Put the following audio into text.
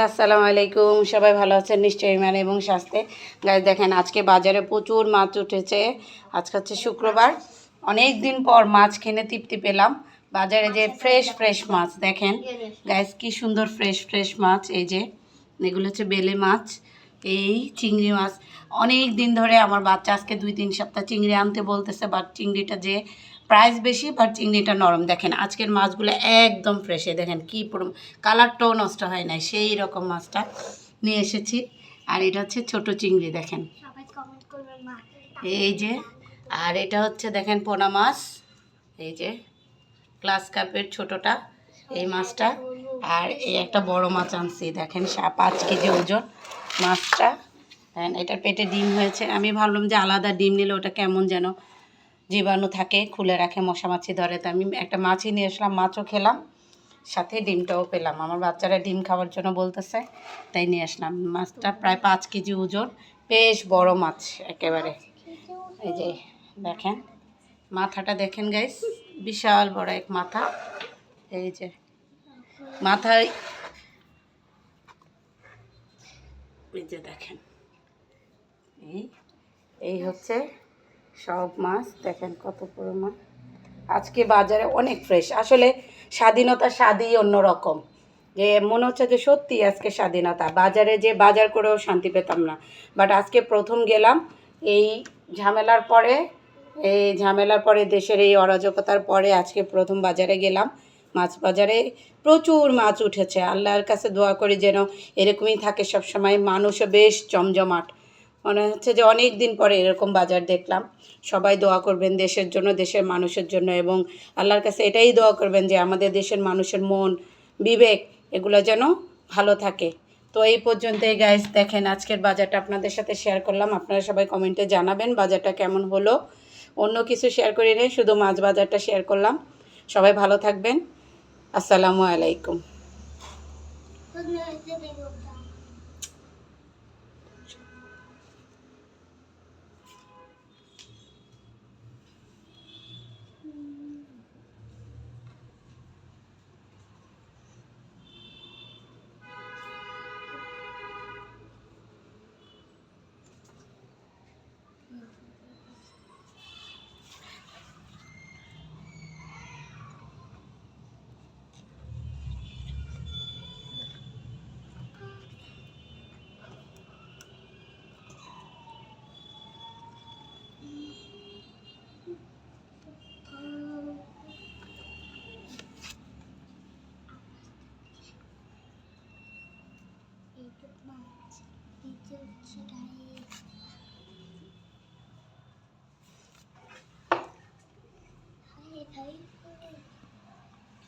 আসসালামু আলাইকুম, সবাই ভালো আছেন নিশ্চয়ই মানে এবং স্বাস্থ্যে। গাইজ দেখেন আজকে বাজারে প্রচুর মাছ উঠেছে। আজকে হচ্ছে শুক্রবার, অনেক দিন পর মাছ খেতে তৃপ্তি পেলাম। বাজারে যে ফ্রেশ ফ্রেশ মাছ দেখেন গাইজ, কি সুন্দর ফ্রেশ ফ্রেশ মাছ। এই যে এগুলো হচ্ছে বেলে মাছ, এই চিংড়ি মাছ। অনেক দিন ধরে আমার বাচ্চা আজকে 2-3 সপ্তাহ চিংড়ি আনতে বলতেছে, বাট চিংড়িটা যে প্রাইস বেশি, বাট চিংড়িটা নরম। দেখেন আজকের মাছগুলো একদম ফ্রেশে, দেখেন কি পুরো কালারটাও নষ্ট হয় নাই, সেই রকম মাছটা নিয়ে এসেছি। আর এটা হচ্ছে ছোট চিংড়ি দেখেন, এই যে। আর এটা হচ্ছে দেখেন পোনা মাছ, এই যে গ্লাস কাপের ছোটটা এই মাছটা। আর এই একটা বড় মাছ আনছি দেখেন, 5 কেজি ওজন মাছটা। এটার পেটে ডিম হয়েছে। আমি ভাবলাম যে আলাদা ডিম নিলে ওটা কেমন যেন জীবাণু থাকে, খুলে রাখে, মশা মাছি ধরে। তো আমি একটা মাছই নিয়ে আসলাম, মাছও খেলাম, সাথে ডিমটাও পেলাম। আমার বাচ্চারা ডিম খাওয়ার জন্য বলতেছে, তাই নিয়ে আসলাম। মাছটা প্রায় 5 কেজি ওজন, বেশ বড় মাছ একেবারে। এই যে দেখেন মাথাটা দেখেন গাইস, বিশাল বড় এক মাথা। এই যে মাথায়, এই যে দেখেন, এই হচ্ছে সব মাছ। দেখেন কত বড় মাছ। আজকে বাজারে অনেক ফ্রেশ। আসলে স্বাধীনতার স্বাদই অন্যরকম, যে মনে হচ্ছে যে সত্যি আজকে স্বাধীনতা। বাজারে যে বাজার করেও শান্তি পেতাম না, বাট আজকে প্রথম গেলাম এই ঝামেলার পরে। দেশের এই অরাজকতার পরে আজকে প্রথম বাজারে গেলাম। মাছ বাজারে প্রচুর মাছ উঠেছে। আল্লাহর কাছে দোয়া করি যেন এরকমই থাকে সব সময়। মানুষও বেশ জমজমাট, মনে হচ্ছে যে অনেক দিন পরে এরকম বাজার দেখলাম। সবাই দোয়া করবেন দেশের জন্য, দেশের মানুষের জন্য, এবং আল্লাহর কাছে এটাই দোয়া করবেন যে আমাদের দেশের মানুষের মন, বিবেক এগুলো যেন ভালো থাকে। তো এই পর্যন্তই গাইস, দেখেন আজকের বাজারটা আপনাদের সাথে শেয়ার করলাম। আপনারা সবাই কমেন্টে জানাবেন বাজারটা কেমন হলো। অন্য কিছু শেয়ার করি নেই, শুধু মাছ বাজারটা শেয়ার করলাম। সবাই ভালো থাকবেন। আসসালামু আলাইকুম। YouTube